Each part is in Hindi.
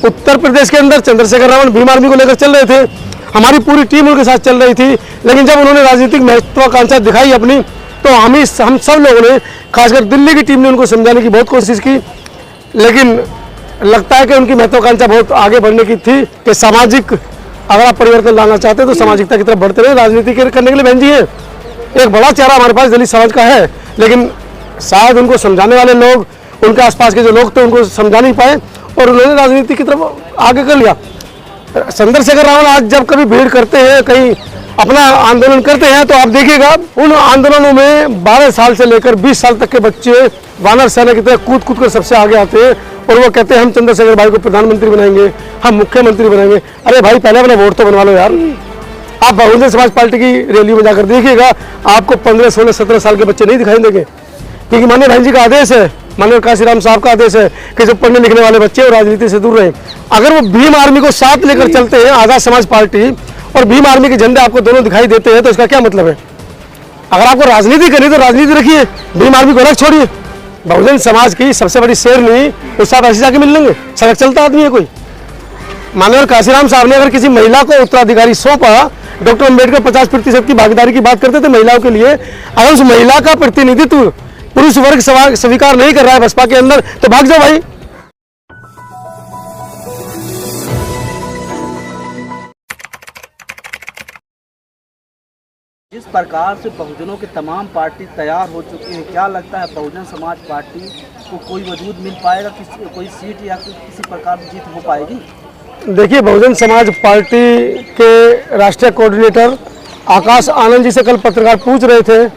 उत्तर प्रदेश के अंदर चंद्रशेखर रावण भीम आर्मी को लेकर चल रहे थे, हमारी पूरी टीम उनके साथ चल रही थी। लेकिन जब उन्होंने राजनीतिक महत्वाकांक्षा दिखाई अपनी, तो हम सब लोगों ने, खासकर दिल्ली की टीम ने उनको समझाने की बहुत कोशिश की। लेकिन लगता है कि उनकी महत्वाकांक्षा बहुत आगे बढ़ने की थी कि सामाजिक, अगर आप परिवर्तन लाना चाहते हैं तो सामाजिकता की तरफ बढ़ते रहे। राजनीति करने के लिए बहन जी है, एक बड़ा चेहरा हमारे पास दलित समाज का है, लेकिन शायद उनको समझाने वाले लोग, उनके आसपास के जो लोग थे, उनको समझा नहीं पाए और उन्होंने राजनीति की तरफ आगे कर लिया। चंद्रशेखर रावण आज जब कभी भीड़ करते हैं, कहीं अपना आंदोलन करते हैं, तो आप देखिएगा उन आंदोलनों में 12 साल से लेकर 20 साल तक के बच्चे वानर सेना की तरह कूद कूद कर सबसे आगे आते हैं और वो कहते हैं हम चंद्रशेखर भाई को प्रधानमंत्री बनाएंगे, हम मुख्यमंत्री बनाएंगे। अरे भाई, पहले अपना वोट तो बनवा लो यार। आप बहुजन समाज पार्टी की रैली में जाकर देखिएगा, आपको 15, 16, 17 साल के बच्चे नहीं दिखाई देंगे, क्योंकि माननीय बहन जी का आदेश है, माननीय काशीराम साहब का आदेश है कि जो पढ़ने लिखने वाले बच्चे और राजनीति से दूर रहे। अगर वो भीम आर्मी को साथ लेकर चलते हैं, आजाद समाज पार्टी और भीम आर्मी के झंडे आपको दोनों दिखाई देते हैं, तो इसका क्या मतलब है? अगर आपको राजनीति करनी तो राजनीति रखिए, भीम आर्मी को अलग छोड़िए। बहुजन समाज की सबसे बड़ी शेरनी उस साथ ऐसे जाके मिल लेंगे, सड़क चलता आदमी है कोई। माननीय काशीराम साहब ने अगर किसी महिला को उत्तराधिकारी सौंपा, डॉक्टर अम्बेडकर 50% की भागीदारी की बात करते थे महिलाओं के लिए, अगर उस महिला का प्रतिनिधित्व पुरुष वर्ग स्वीकार नहीं कर रहा है बसपा के अंदर, तो भाग जाओ भाई। जिस प्रकार से बहुजनों के तमाम पार्टी तैयार हो चुकी हैं, क्या लगता है बहुजन समाज पार्टी को कोई वजूद मिल पाएगा, कोई सीट या किसी प्रकार की जीत हो पाएगी? देखिए, बहुजन समाज पार्टी के राष्ट्रीय कोऑर्डिनेटर आकाश आनंद जी से कल पत्रकार पूछ रहे थे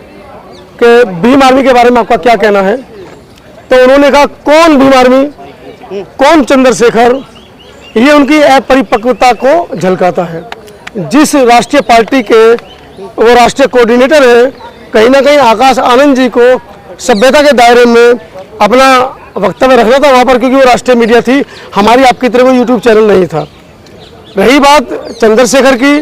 कि भीम आर्मी के बारे में आपका क्या कहना है, तो उन्होंने कहा कौन भीम आर्मी, कौन चंद्रशेखर, ये उनकी अपरिपक्वता को झलकाता है। जिस राष्ट्रीय पार्टी के वो राष्ट्रीय कोऑर्डिनेटर है, कहीं ना कहीं आकाश आनंद जी को सभ्यता के दायरे में अपना वक्तव्य रखना था वहाँ पर, क्योंकि वो राष्ट्रीय मीडिया थी, हमारी आपकी तरह कोई यूट्यूब चैनल नहीं था। रही बात चंद्रशेखर की,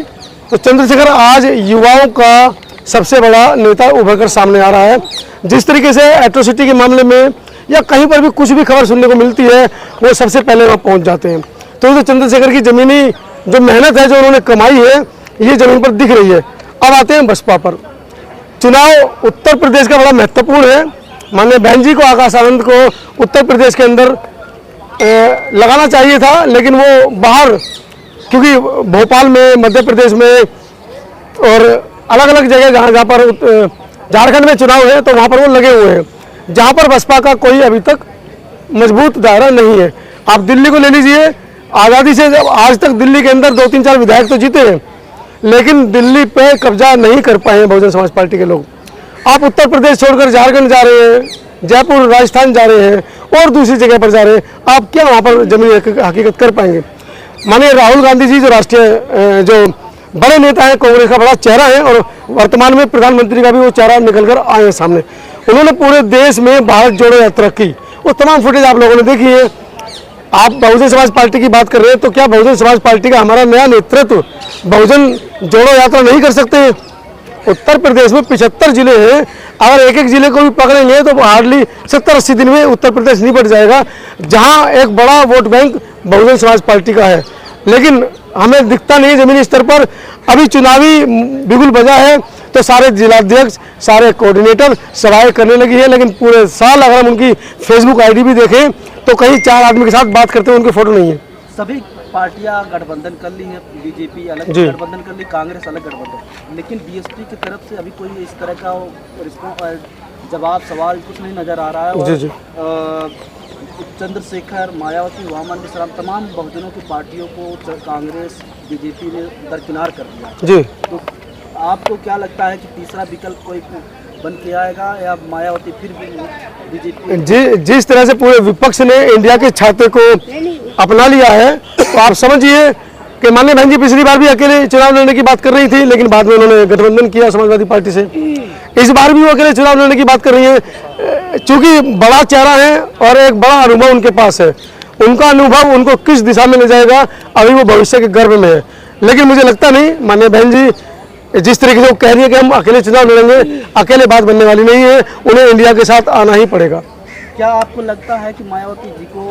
तो चंद्रशेखर आज युवाओं का सबसे बड़ा नेता उभर कर सामने आ रहा है। जिस तरीके से एट्रोसिटी के मामले में या कहीं पर भी कुछ भी खबर सुनने को मिलती है, वो सबसे पहले वहाँ पहुँच जाते हैं। तो चंद्रशेखर की ज़मीनी जो मेहनत है, जो उन्होंने कमाई है, ये ज़मीन पर दिख रही है। अब आते हैं बसपा पर। चुनाव उत्तर प्रदेश का बड़ा महत्वपूर्ण है। माननीय बहन जी को, आकाश आनंद को उत्तर प्रदेश के अंदर लगाना चाहिए था, लेकिन वो बाहर, क्योंकि भोपाल में, मध्य प्रदेश में और अलग अलग जगह जहाँ पर झारखंड में चुनाव है, तो वहाँ पर वो लगे हुए हैं, जहाँ पर बसपा का कोई अभी तक मजबूत दायरा नहीं है। आप दिल्ली को ले लीजिए, आज़ादी से आज तक दिल्ली के अंदर 2-3-4 विधायक तो जीते हैं, लेकिन दिल्ली पे कब्जा नहीं कर पाए हैं बहुजन समाज पार्टी के लोग। आप उत्तर प्रदेश छोड़कर झारखंड जा रहे हैं, जयपुर, राजस्थान जा रहे हैं और दूसरी जगह पर जा रहे हैं, आप क्या वहाँ पर जमीनी हकीकत कर पाएंगे? माननीय राहुल गांधी जी जो राष्ट्रीय जो बड़े नेता हैं, कांग्रेस का बड़ा चेहरा है और वर्तमान में प्रधानमंत्री का भी वो चेहरा निकल कर आए हैं सामने। उन्होंने पूरे देश में भारत जोड़ो यात्रा की, वो तमाम फुटेज आप लोगों ने देखी है। आप बहुजन समाज पार्टी की बात कर रहे हैं, तो क्या बहुजन समाज पार्टी का हमारा नया नेतृत्व बहुजन जोड़ो यात्रा नहीं कर सकते? उत्तर प्रदेश में 75 जिले हैं, अगर एक एक जिले को भी पकड़ेंगे तो हार्डली 70-80 दिन में उत्तर प्रदेश निपट जाएगा, जहां एक बड़ा vote bank Bahujan Samaj party का है। लेकिन हमें दिखता नहीं जमीनी स्तर पर। अभी चुनावी बिगुल बजा है तो सारे जिलाध्यक्ष, सारे कोऑर्डिनेटर सभाएं करने लगी है, लेकिन पूरे साल अगर हम उनकी फेसबुक आईडी भी देखें तो कहीं 4 आदमी के साथ बात करते हुए उनके फोटो नहीं है। सभी पार्टियां गठबंधन कर ली है, बीजेपी अलग गठबंधन कर ली, कांग्रेस अलग गठबंधन, लेकिन बीएसपी की तरफ से अभी कोई इस तरह का जवाब सवाल कुछ नहीं नजर आ रहा है। और चंद्रशेखर, मायावती, वामन मिश्रा, तमाम बहुजनों की पार्टियों को कांग्रेस, बीजेपी ने दरकिनार कर दिया जी। तो आपको क्या लगता है कि तीसरा विकल्प कोई बन के आएगा या मायावती फिर बीजेपी? जिस तरह से पूरे विपक्ष ने इंडिया के छाते को अपना लिया है, तो आप समझिए कि माननीय बहन जी पिछली बार भी अकेले चुनाव लड़ने की बात कर रही थी, लेकिन बाद में उन्होंने गठबंधन किया समाजवादी पार्टी से। इस बार भी वो अकेले चुनाव लड़ने की बात कर रही है, चूंकि बड़ा चेहरा है और एक बड़ा अनुभव उनके पास है। उनका अनुभव उनको किस दिशा में ले जाएगा, अभी वो भविष्य के गर्भ में है। लेकिन मुझे लगता नहीं, माननीय बहन जी जिस तरीके से वो कह रही है कि हम अकेले चुनाव लड़ेंगे, अकेले बात बनने वाली नहीं है, उन्हें इंडिया के साथ आना ही पड़ेगा। क्या आपको लगता है कि मायावती जी को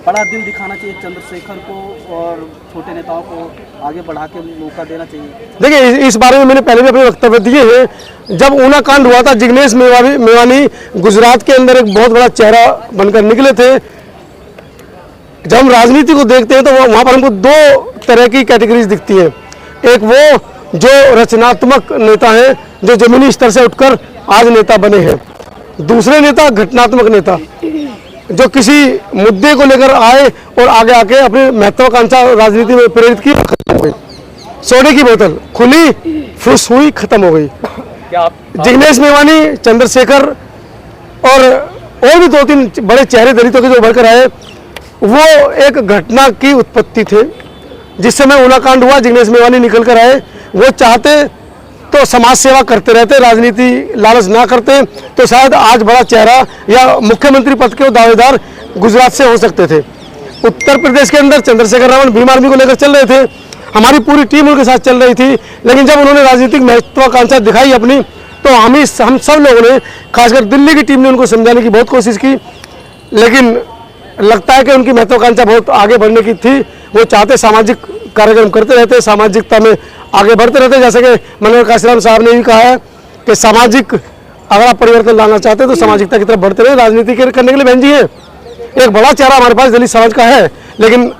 बड़ा दिल दिखाना चाहिए चंद्रशेखर को और छोटे नेताओं को आगे बढ़ा के मौका देना चाहिए? देखिए, इस बारे में मैंने पहले भी अपने वक्तव्य दिए हैं। जब ऊना कांड हुआ था, जिग्नेश मेवानी गुजरात के अंदर एक बहुत बड़ा चेहरा बनकर निकले थे। जब हम राजनीति को देखते हैं तो वहाँ पर हमको दो तरह की कैटेगरीज दिखती है। एक वो जो रचनात्मक नेता हैं, जो जमीनी स्तर से उठकर आज नेता बने हैं। दूसरे नेता घटनात्मक नेता, जो किसी मुद्दे को लेकर आए और आगे आके अपनी महत्वाकांक्षा राजनीति में प्रेरित की और खत्म हो गई। सोडे की बोतल खुली, फुस हुई, खत्म हो गई। जिग्नेश मेवानी, चंद्रशेखर और भी दो तीन बड़े चेहरे दलितों के जो उभर कर आए, वो एक घटना की उत्पत्ति थे। जिस समय ऊना कांड हुआ, जिग्नेश मेवानी निकल कर आए। वो चाहते तो समाज सेवा करते रहते, राजनीति लालच ना करते तो शायद आज बड़ा चेहरा या मुख्यमंत्री पद के दावेदार गुजरात से हो सकते थे। उत्तर प्रदेश के अंदर चंद्रशेखर रावण भीम आर्मी को लेकर चल रहे थे, हमारी पूरी टीम उनके साथ चल रही थी। लेकिन जब उन्होंने राजनीतिक महत्वाकांक्षा दिखाई अपनी, तो हम सब लोगों ने, खासकर दिल्ली की टीम ने उनको समझाने की बहुत कोशिश की। लेकिन लगता है कि उनकी महत्वाकांक्षा बहुत आगे बढ़ने की थी। वो चाहते सामाजिक कार्यक्रम करते रहते, सामाजिकता में आगे बढ़ते रहते। जैसे कि मनोहर काशीराम साहब ने भी कहा है कि सामाजिक अगर आप परिवर्तन लाना चाहते हैं तो सामाजिकता की तरफ बढ़ते रहे। राजनीति करने के लिए बहन जी है, एक बड़ा चेहरा हमारे पास दलित समाज का है, लेकिन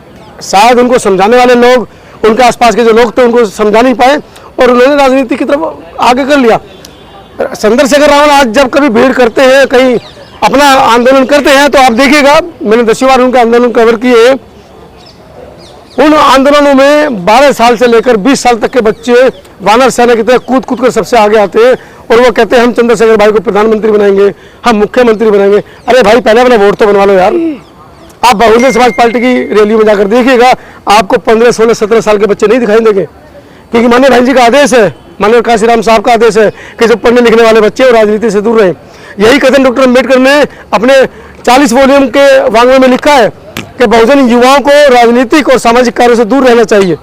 शायद उनको समझाने वाले लोग, उनके आसपास के जो लोग थे, उनको समझा नहीं पाए और उन्होंने राजनीति की तरफ आगे कर लिया। चंद्रशेखर रावण आज जब कभी भीड़ करते हैं, कहीं अपना आंदोलन करते हैं, तो आप देखिएगा, मैंने 10 बार उनके आंदोलन कवर किए हैं। उन आंदोलनों में 12 साल से लेकर 20 साल तक के बच्चे वानर सेना की तरह कूद कूद कर सबसे आगे आते हैं और वो कहते हैं हम चंद्रशेखर भाई को प्रधानमंत्री बनाएंगे, हम मुख्यमंत्री बनाएंगे। अरे भाई, पहले अपना वोट तो बनवा लो यार। आप बहुजन समाज पार्टी की रैली में जाकर देखिएगा, आपको 15, 16, 17 साल के बच्चे नहीं दिखाई देंगे, क्योंकि माननीय बहन जी का आदेश है, मनोहर काशीराम साहब का आदेश है कि जो पढ़ने लिखने वाले बच्चे और राजनीति से दूर रहें। यही कथन डॉक्टर अम्बेडकर ने अपने 40 वॉल्यूम के वांग्मय में लिखा है कि बहुजन युवाओं को राजनीतिक और सामाजिक कार्यों से दूर रहना चाहिए,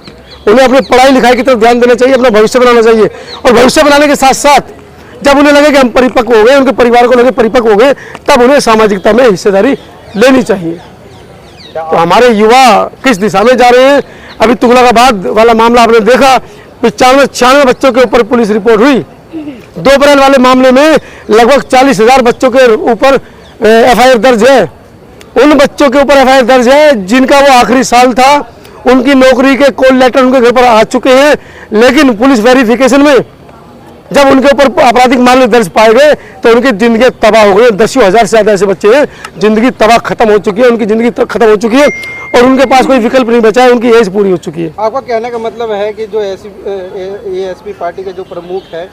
उन्हें अपनी पढ़ाई लिखाई की तरफ ध्यान देना चाहिए, अपना भविष्य बनाना चाहिए। और भविष्य बनाने के साथ साथ जब उन्हें लगे कि हम परिपक्व हो गए, उनके परिवार को लगे परिपक्व हो गए, तब उन्हें सामाजिकता में हिस्सेदारी लेनी चाहिए। तो हमारे युवा किस दिशा में जा रहे हैं? अभी तुगलकाबाद वाला मामला आपने देखा, 95-96 बच्चों के ऊपर पुलिस रिपोर्ट हुई। 2 अप्रैल वाले मामले में लगभग 40,000 बच्चों के ऊपर FIR दर्ज है। उन बच्चों के ऊपर FIR दर्ज है जिनका वो आखिरी साल था, उनकी नौकरी के कॉल लेटर उनके घर पर आ चुके हैं। लेकिन पुलिस वेरिफिकेशन में जब उनके ऊपर आपराधिक मामले दर्ज पाए गए तो उनकी जिंदगी तबाह हो गई। 10,000 से ज़्यादा ऐसे बच्चे हैं, जिंदगी तबाह खत्म हो चुकी है, उनकी जिंदगी खत्म हो चुकी है और उनके पास कोई विकल्प नहीं बचा है, उनकी एज पूरी हो चुकी है। आपका कहने का मतलब है कि जो ASP पार्टी के जो प्रमुख है,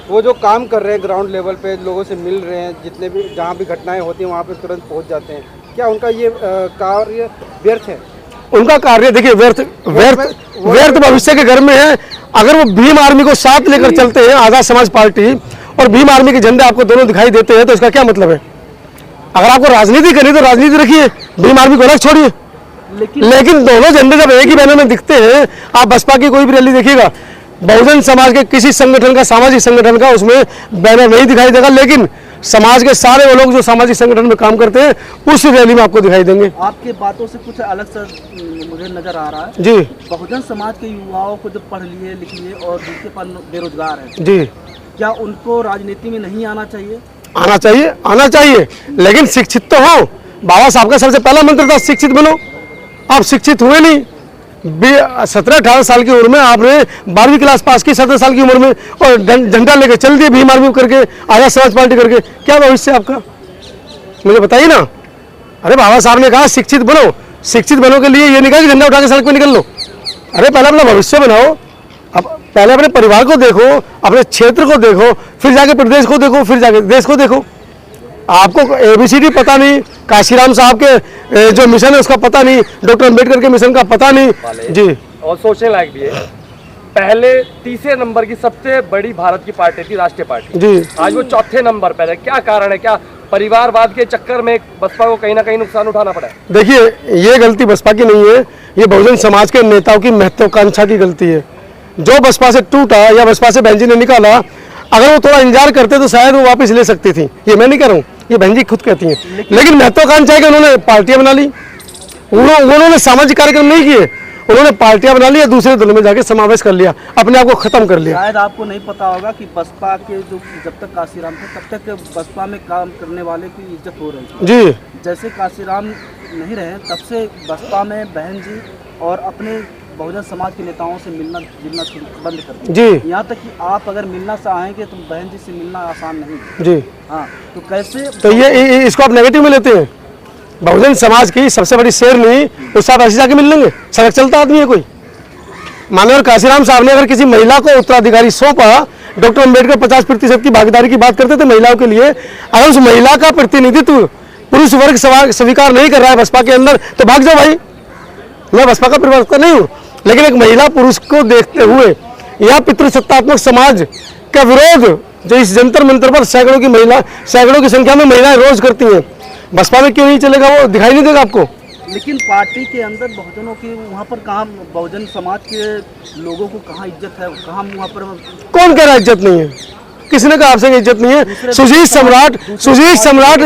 वो जो काम कर रहे हैं ग्राउंड लेवल पे, लोगों से मिल रहे हैं, जितने भी जहाँ भी घटनाएं होती हैं वहाँ पे तुरंत पहुँच जाते हैं, क्या उनका ये कार्य व्यर्थ है? उनका कार्य देखिए व्यर्थ भविष्य के घर में है। अगर वो भीम आर्मी को साथ लेकर चलते हैं, आज़ाद समाज पार्टी और भीम आर्मी के झंडे आपको दोनों दिखाई देते हैं, तो इसका क्या मतलब है? अगर आपको राजनीति करनी तो राजनीति रखिए, भीम आर्मी को अलग छोड़िए। लेकिन दोनों झंडे जब एक ही बैनर में दिखते हैं, आप बसपा की कोई भी रैली देखिएगा, बहुजन समाज के किसी संगठन का, सामाजिक संगठन का, उसमें बैनर नहीं दिखाई देगा, लेकिन समाज के सारे वो लोग जो सामाजिक संगठन में काम करते हैं उस रैली में आपको दिखाई देंगे। आपके बातों से कुछ अलग सा मुझे नजर आ रहा है जी। बहुजन समाज के युवाओं को जो पढ़ लिए लिख लिए और जिनके पास बेरोजगार है जी, क्या उनको राजनीति में नहीं आना चाहिए? आना चाहिए, लेकिन शिक्षित तो हो। बाबा साहब का सबसे पहला मंत्र था शिक्षित बनो। आप शिक्षित हुए नहीं, 17-18 साल की उम्र में आपने 12वीं क्लास पास की, 17 साल की उम्र में, और झंडा लेके चल दिए भीम आर्मी करके, आज़ाद समाज पार्टी करके। क्या भविष्य आपका, मुझे बताइए ना। अरे बाबा साहब ने कहा शिक्षित बनो। शिक्षित बनो के लिए ये नहीं कहा कि झंडा उठा के सड़क पे निकल लो। अरे पहले अपना भविष्य बनाओ, अब पहले अपने परिवार को देखो, अपने क्षेत्र को देखो, फिर जाके प्रदेश को देखो, फिर जाके देश को देखो। आपको ABCD पता नहीं, काशीराम साहब के जो मिशन है उसका पता नहीं, डॉक्टर अम्बेडकर के मिशन का पता नहीं। जी, और सोचने लायक भी है। पहले तीसरे नंबर की सबसे बड़ी भारत की पार्टी थी राष्ट्रीय पार्टी जी, आज वो चौथे नंबर पर है। क्या कारण है? क्या परिवारवाद के चक्कर में बसपा को कहीं ना कहीं नुकसान उठाना पड़ा है? देखिए, ये गलती बसपा की नहीं है, ये बहुजन समाज के नेताओं की महत्वाकांक्षा की गलती है। जो बसपा से टूटा या बसपा से बहन जी ने निकाला, अगर वो थोड़ा इंतजार करते तो शायद वो वापस ले सकती थी। ये मैं नहीं कह रहा हूँ, ये बहन जी खुद कहती हैं। लेकिन महत्वाकांक्षा है कि उन्होंने पार्टियां बना ली, उन्होंने सामाजिक कार्यक्रम नहीं किए, उन्होंने पार्टियां बना ली, दूसरे दलों में जाके समावेश कर लिया, अपने आप को खत्म कर लिया। शायद आपको नहीं पता होगा कि बसपा के जो जब तक काशीराम थे तब तक बसपा में काम करने वाले की इज्जत हो रही थी। जी, जैसे काशीराम नहीं रहे तब से बसपा में बहन जी और अपने बहुजन समाज के नेताओं से मिलना जुलना बंद कर दिया। जी, यहाँ तक कि आप अगर मिलना चाहेंगे तो बहन जी से मिलना आसान नहीं है। जी। हाँ, तो कैसे तो ये इसको आप नेगेटिव में लेते हैं। बहुजन समाज की सबसे बड़ी शेरनी उस साथ ऐसे जाके मिल लेंगे, सड़क चलता आदमी है कोई। माननीय काशीराम साहब ने अगर किसी महिला को उत्तराधिकारी सौंपा, डॉक्टर अम्बेडकर 50% की भागीदारी की बात करते थे महिलाओं के लिए, अगर उस महिला का प्रतिनिधित्व पुरुष वर्ग स्वीकार नहीं कर रहा है बसपा के अंदर, तो भाग जाओ भाई। मैं बसपा का प्रवक्ता नहीं हूँ, लेकिन एक महिला पुरुष को देखते हुए यह पितृसत्तात्मक समाज का विरोध जो इस जंतर मंतर पर सैकड़ों की संख्या में महिलाएं रोज करती हैं, बसपा में क्यों नहीं चलेगा? वो दिखाई नहीं देगा आपको? लेकिन पार्टी के अंदर बहुजनों की वहाँ पर कहाँ, बहुजन समाज के लोगों को कहाँ इज्जत है, कहाँ वहाँ पर? कौन कह रहा है इज्जत नहीं है? किसने कहा आपसे इज्जत नहीं है? सुजीत सम्राट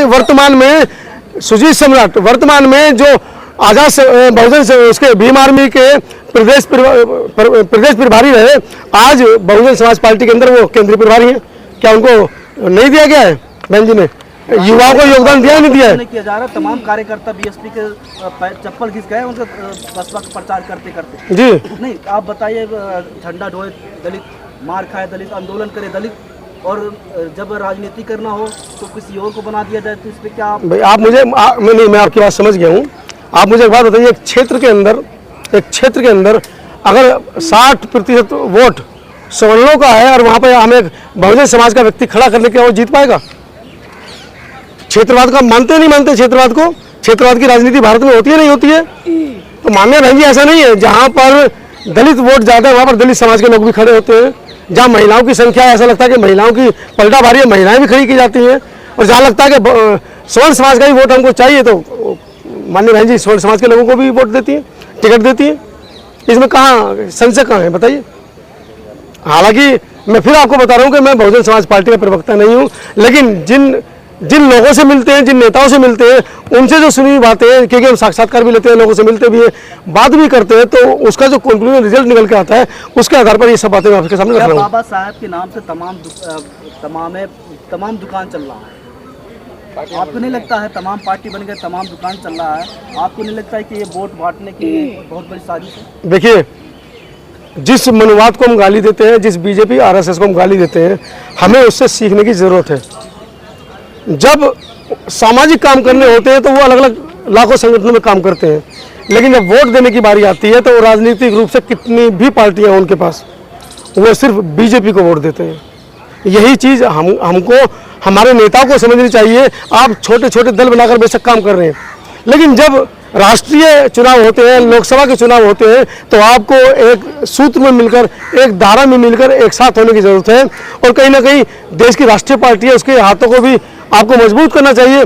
वर्तमान में जो आजाद बहुजन से उसके भीम आर्मी के प्रदेश प्रभारी रहे, आज बहुजन समाज पार्टी के अंदर वो केंद्रीय प्रभारी हैं। क्या उनको नहीं दिया गया है? बहन जी ने युवाओं को योगदान दिया नहीं दिया है? नहीं किया जा रहा। तमाम कार्यकर्ता बीएसपी के चप्पल घिस गए उनका बसपा का प्रचार करते करते। जी नहीं, आप बताइए, झंडा ढोए दलित, मार खाए दलित, आंदोलन करे दलित, और जब राजनीति करना हो तो किसी और को बना दिया जाए, तो इस पर क्या भाई आप मुझे मैं आपकी बात समझ गया हूँ। आप मुझे एक बात बताइए, एक क्षेत्र के अंदर अगर 60% वोट सवर्णों का है और वहाँ पे हम एक बहुजन समाज का व्यक्ति खड़ा करने के, वो जीत पाएगा? क्षेत्रवाद का मानते नहीं मानते? क्षेत्रवाद की राजनीति भारत में होती है नहीं होती है? तो माननीय बहन जी ऐसा नहीं है, जहाँ पर दलित वोट ज्यादा है वहाँ पर दलित समाज के लोग भी खड़े होते हैं। जहाँ महिलाओं की संख्या ऐसा लगता है कि महिलाओं की पलटा भारी है, महिलाएं भी खड़ी की जाती हैं। और जहाँ लगता है कि स्वर्ण समाज का ही वोट हमको चाहिए, तो माननीय बहन जी स्वर्ण समाज के लोगों को भी वोट देती है, टिकट देती है। इसमें कहाँ संशय कहाँ है बताइए? हालांकि मैं फिर आपको बता रहा हूँ कि मैं बहुजन समाज पार्टी का प्रवक्ता नहीं हूँ, लेकिन जिन लोगों से मिलते हैं, जिन नेताओं से मिलते हैं, उनसे जो सुनी बातें, क्योंकि हम साक्षात्कार भी लेते हैं, लोगों से मिलते भी हैं, बात भी करते हैं, तो उसका जो कंक्लूजन रिजल्ट निकल के आता है, उसके आधार पर ये सब बातें मैं आपके सामने रख रहा हूँ। बाबा साहब के नाम से तमाम दुकान चल रहा है। आपको नहीं लगता है तमाम पार्टी बन गए, तमाम दुकान चल रहा है? आपको नहीं लगता है कि ये वोट बांटने की बहुत बड़ी साजिश है? देखिए, जिस मनुवाद को हम गाली देते हैं, जिस बीजेपी आरएसएस को हम गाली देते हैं, हमें उससे सीखने की जरूरत है। जब सामाजिक काम करने होते हैं तो वो अलग अलग लाखों संगठनों में काम करते हैं, लेकिन जब वोट देने की बारी आती है तो वो राजनीतिक रूप से कितनी भी पार्टियां उनके पास, वो सिर्फ बीजेपी को वोट देते हैं। यही चीज़ हमको हमारे नेताओं को समझनी चाहिए। आप छोटे छोटे दल बनाकर बेशक काम कर रहे हैं, लेकिन जब राष्ट्रीय चुनाव होते हैं, लोकसभा के चुनाव होते हैं, तो आपको एक सूत्र में मिलकर, एक धारा में मिलकर एक साथ होने की जरूरत है। और कहीं ना कहीं देश की राष्ट्रीय पार्टी है, उसके हाथों को भी आपको मजबूत करना चाहिए।